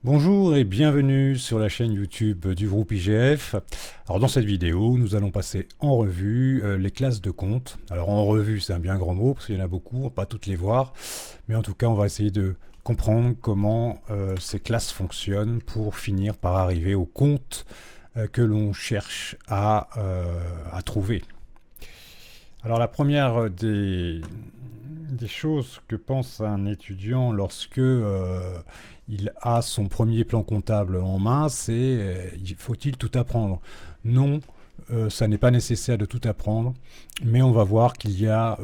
Bonjour et bienvenue sur la chaîne YouTube du groupe IGF. Alors dans cette vidéo, nous allons passer en revue les classes de compte. Alors en revue, c'est un bien grand mot parce qu'il y en a beaucoup, on va pas toutes les voir. Mais en tout cas, on va essayer de comprendre comment ces classes fonctionnent pour finir par arriver au compte que l'on cherche à trouver. Alors la première des choses que pense un étudiant lorsque il a son premier plan comptable en main, c'est faut-il tout apprendre? Non, ça n'est pas nécessaire de tout apprendre, mais on va voir qu'il y a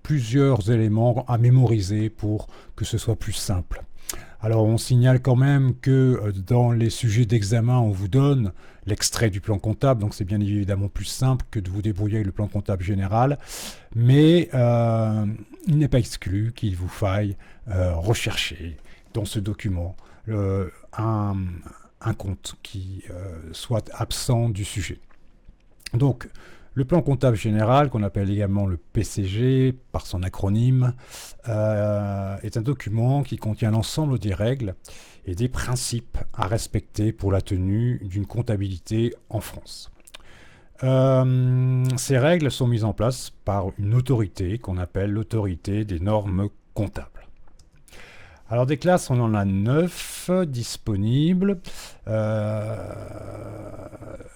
plusieurs éléments à mémoriser pour que ce soit plus simple. Alors on signale quand même que dans les sujets d'examen, on vous donne l'extrait du plan comptable, donc c'est bien évidemment plus simple que de vous débrouiller avec le plan comptable général, mais il n'est pas exclu qu'il vous faille rechercher dans ce document un compte qui soit absent du sujet. Donc, le plan comptable général, qu'on appelle également le PCG par son acronyme, est un document qui contient l'ensemble des règles et des principes à respecter pour la tenue d'une comptabilité en France. Ces règles sont mises en place par une autorité qu'on appelle l'autorité des normes comptables. Alors des classes, on en a 9 disponibles.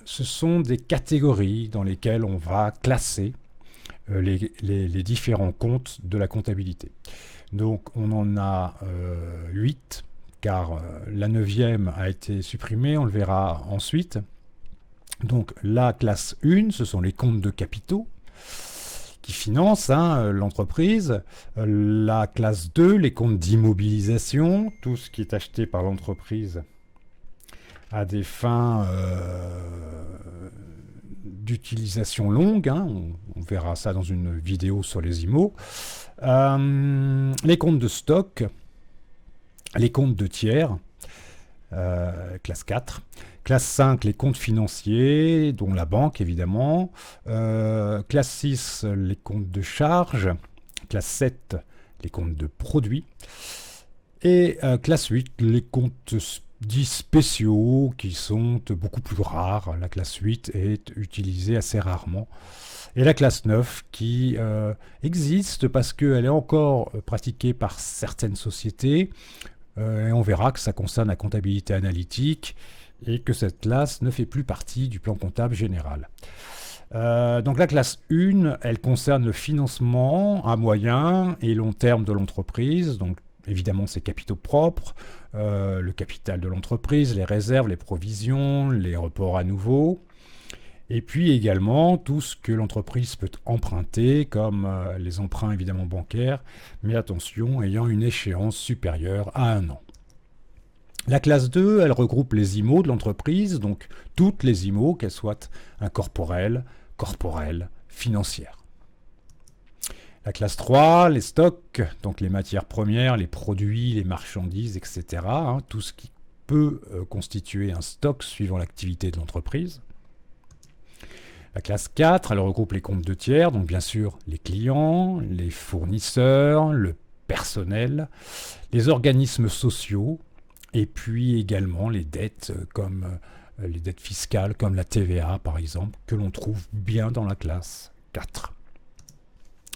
Ce sont des catégories dans lesquelles on va classer les différents comptes de la comptabilité. Donc on en a 8, car la 9e a été supprimée, on le verra ensuite. Donc la classe 1, ce sont les comptes de capitaux qui financent l'entreprise. La classe 2, les comptes d'immobilisation, tout ce qui est acheté par l'entreprise à des fins d'utilisation longue. On verra ça dans une vidéo sur les IMO. Les comptes de stock, les comptes de tiers, classe 4. Classe 5, les comptes financiers, dont la banque évidemment. Classe 6, les comptes de charges. Classe 7, les comptes de produits. Et classe 8, les comptes dits spéciaux qui sont beaucoup plus rares. La classe 8 est utilisée assez rarement. Et la classe 9 qui existe parce qu'elle est encore pratiquée par certaines sociétés. Et on verra que ça concerne la comptabilité analytique et que cette classe ne fait plus partie du plan comptable général. Donc la classe 1, elle concerne le financement à moyen et long terme de l'entreprise. Donc évidemment ses capitaux propres, le capital de l'entreprise, les réserves, les provisions, les reports à nouveau. Et puis également tout ce que l'entreprise peut emprunter, comme les emprunts évidemment bancaires, mais attention, ayant une échéance supérieure à 1 an. La classe 2, elle regroupe les IMO de l'entreprise, donc toutes les IMO, qu'elles soient incorporelles, corporelles, financières. La classe 3, les stocks, donc les matières premières, les produits, les marchandises, etc. Tout ce qui peut constituer un stock suivant l'activité de l'entreprise. La classe 4, elle regroupe les comptes de tiers, donc bien sûr les clients, les fournisseurs, le personnel, les organismes sociaux, et puis également les dettes comme les dettes fiscales comme la TVA par exemple, que l'on trouve bien dans la classe 4.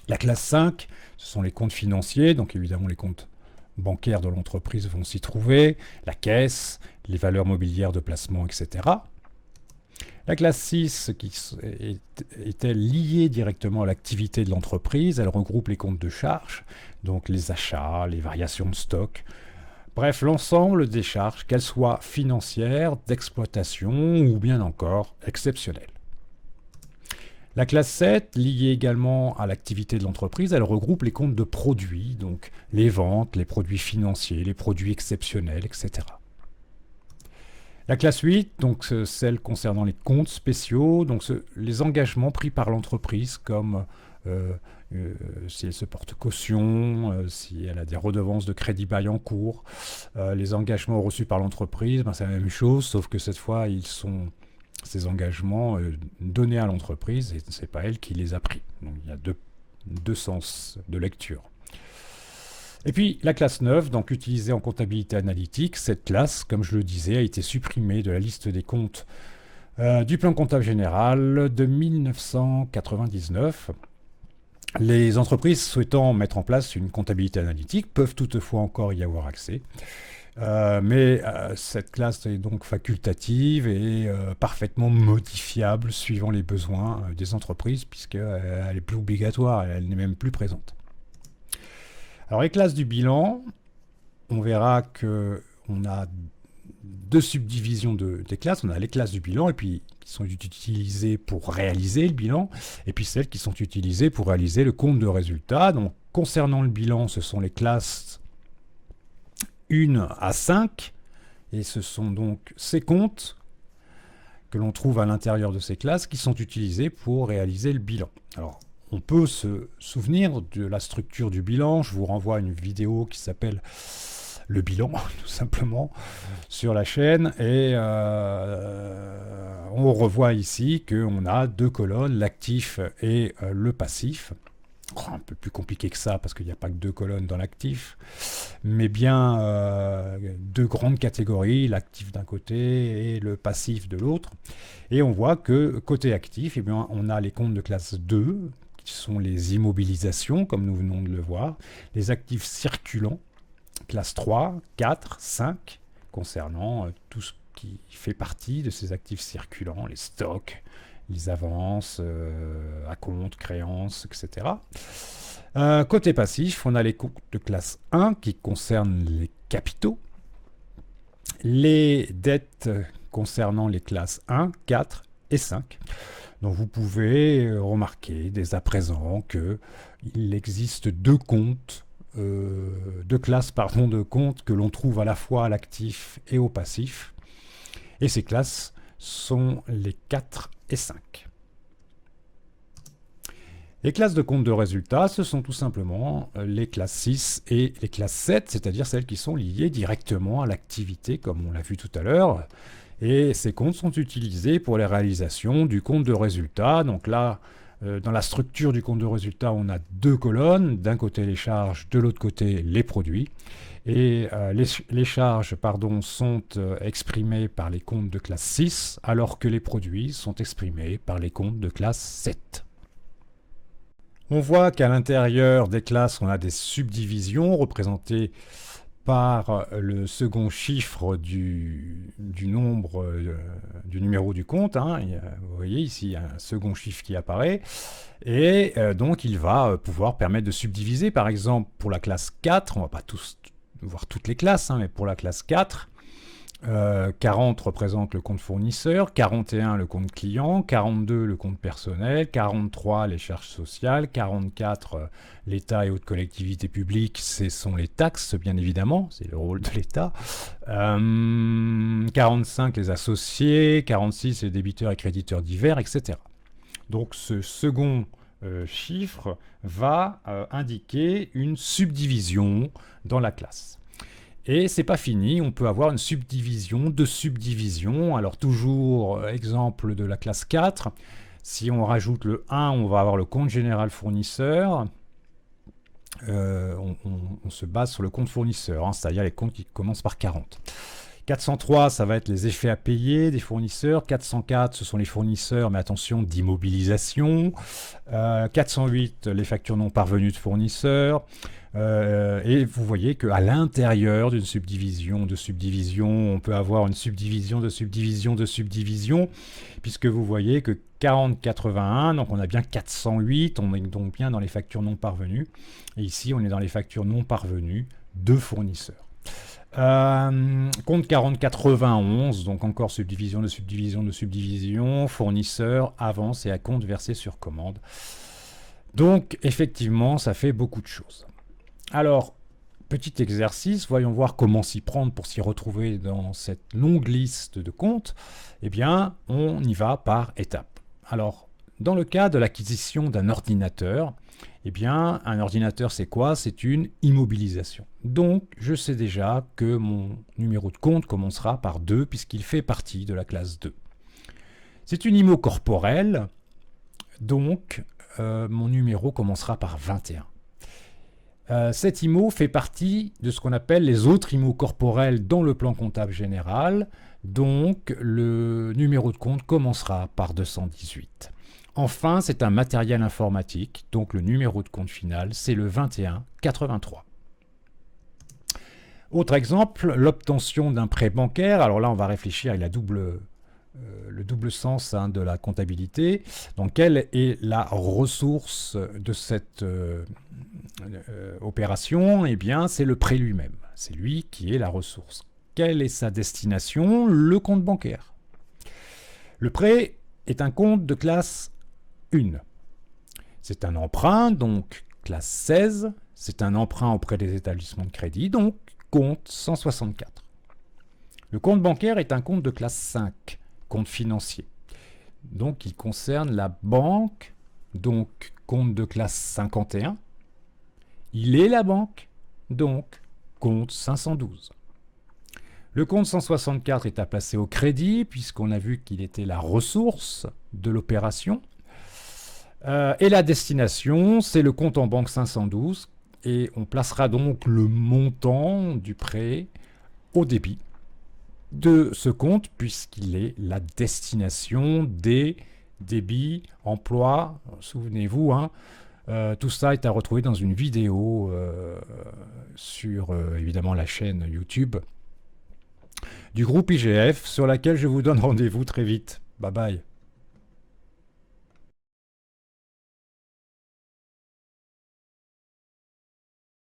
La classe 5, ce sont les comptes financiers, donc évidemment les comptes bancaires de l'entreprise vont s'y trouver, la caisse, les valeurs mobilières de placement, etc. La classe 6, qui est liée directement à l'activité de l'entreprise, elle regroupe les comptes de charges, donc les achats, les variations de stock, bref, l'ensemble des charges, qu'elles soient financières, d'exploitation ou bien encore exceptionnelles. La classe 7, liée également à l'activité de l'entreprise, elle regroupe les comptes de produits, donc les ventes, les produits financiers, les produits exceptionnels, etc. La classe 8, donc celle concernant les comptes spéciaux, donc les engagements pris par l'entreprise comme si elle se porte caution, si elle a des redevances de crédit bail en cours, les engagements reçus par l'entreprise, c'est la même chose, sauf que cette fois, ces engagements donnés à l'entreprise et ce n'est pas elle qui les a pris. Donc il y a deux sens de lecture. Et puis la classe 9, donc utilisée en comptabilité analytique, cette classe, comme je le disais, a été supprimée de la liste des comptes du plan comptable général de 1999. Les entreprises souhaitant mettre en place une comptabilité analytique peuvent toutefois encore y avoir accès. Mais cette classe est donc facultative et parfaitement modifiable suivant les besoins des entreprises, puisqu'elle est plus obligatoire, elle n'est même plus présente. Alors les classes du bilan, on verra qu'on a deux subdivisions des classes. On a les classes du bilan, et puis qui sont utilisées pour réaliser le bilan, et puis celles qui sont utilisées pour réaliser le compte de résultat. Donc concernant le bilan, ce sont les classes 1 à 5, et ce sont donc ces comptes que l'on trouve à l'intérieur de ces classes qui sont utilisés pour réaliser le bilan. Alors, on peut se souvenir de la structure du bilan. Je vous renvoie à une vidéo qui s'appelle le bilan, tout simplement, sur la chaîne. Et on revoit ici qu'on a deux colonnes, l'actif et le passif. Un peu plus compliqué que ça, parce qu'il n'y a pas que deux colonnes dans l'actif, mais bien deux grandes catégories, l'actif d'un côté et le passif de l'autre. Et on voit que côté actif, eh bien, on a les comptes de classe 2, qui sont les immobilisations, comme nous venons de le voir, les actifs circulants, classe 3, 4, 5, concernant tout ce qui fait partie de ces actifs circulants, les stocks, les avances à compte, créances, etc. Côté passif, on a les comptes de classe 1 qui concernent les capitaux, les dettes concernant les classes 1, 4 et 5. Donc vous pouvez remarquer dès à présent qu'il existe deux comptes, deux classes de comptes que l'on trouve à la fois à l'actif et au passif. Et ces classes sont les 4 et 5. Les classes de compte de résultat, ce sont tout simplement les classes 6 et les classes 7, c'est-à-dire celles qui sont liées directement à l'activité, comme on l'a vu tout à l'heure. Et ces comptes sont utilisés pour les réalisations du compte de résultat. Donc là, dans la structure du compte de résultat, on a deux colonnes. D'un côté les charges, de l'autre côté les produits. Et les charges sont exprimées par les comptes de classe 6, alors que les produits sont exprimés par les comptes de classe 7. On voit qu'à l'intérieur des classes, on a des subdivisions représentées par le second chiffre du nombre, du numéro du compte. Vous voyez ici un second chiffre qui apparaît. Et donc il va pouvoir permettre de subdiviser. Par exemple, pour la classe 4, on ne va pas tous voir toutes les classes, mais pour la classe 4, 40 représente le compte fournisseur, 41 le compte client, 42 le compte personnel, 43 les charges sociales, 44 l'État et autres collectivités publiques, ce sont les taxes bien évidemment, c'est le rôle de l'État, 45 les associés, 46 les débiteurs et créditeurs divers, etc. Donc ce second chiffre va indiquer une subdivision dans la classe. Et c'est pas fini, on peut avoir une subdivision de subdivision. Alors toujours exemple de la classe 4, si on rajoute le 1, on va avoir le compte général fournisseur. On se base sur le compte fournisseur, c'est-à-dire les comptes qui commencent par 40. 403, ça va être les effets à payer des fournisseurs. 404, ce sont les fournisseurs, mais attention, d'immobilisation. 408, les factures non parvenues de fournisseurs. Et vous voyez qu'à l'intérieur d'une subdivision de subdivision, on peut avoir une subdivision de subdivision de subdivision, puisque vous voyez que 4081, donc on a bien 408, on est donc bien dans les factures non parvenues. Et ici, on est dans les factures non parvenues de fournisseurs. Compte 4091, donc encore subdivision de subdivision de subdivision, fournisseur, avance et acompte versé sur commande. Donc effectivement, ça fait beaucoup de choses. Alors, petit exercice, voyons voir comment s'y prendre pour s'y retrouver dans cette longue liste de comptes. Eh bien, on y va par étapes. Alors, dans le cas de l'acquisition d'un ordinateur, eh bien, un ordinateur, c'est quoi? C'est une immobilisation. Donc, je sais déjà que mon numéro de compte commencera par 2, puisqu'il fait partie de la classe 2. C'est une immo corporelle, donc mon numéro commencera par 21. Cet IMO fait partie de ce qu'on appelle les autres IMO corporels dans le plan comptable général. Donc, le numéro de compte commencera par 218. Enfin, c'est un matériel informatique. Donc, le numéro de compte final, c'est le 2183. Autre exemple, l'obtention d'un prêt bancaire. Alors là, on va réfléchir, il a le double sens de la comptabilité. Donc, quelle est la ressource de cette opération? Eh bien, c'est le prêt lui-même. C'est lui qui est la ressource. Quelle est sa destination? Le compte bancaire. Le prêt est un compte de classe 1. C'est un emprunt, donc classe 16. C'est un emprunt auprès des établissements de crédit, donc compte 164. Le compte bancaire est un compte de classe 5, compte financier. Donc il concerne la banque, donc compte de classe 51. Il est la banque, donc compte 512. Le compte 164 est à placer au crédit, puisqu'on a vu qu'il était la ressource de l'opération. Et la destination, c'est le compte en banque 512, et on placera donc le montant du prêt au débit de ce compte, puisqu'il est la destination des débits, emplois. Souvenez-vous, tout ça est à retrouver dans une vidéo sur évidemment la chaîne YouTube du groupe IGF, sur laquelle je vous donne rendez-vous très vite. Bye bye.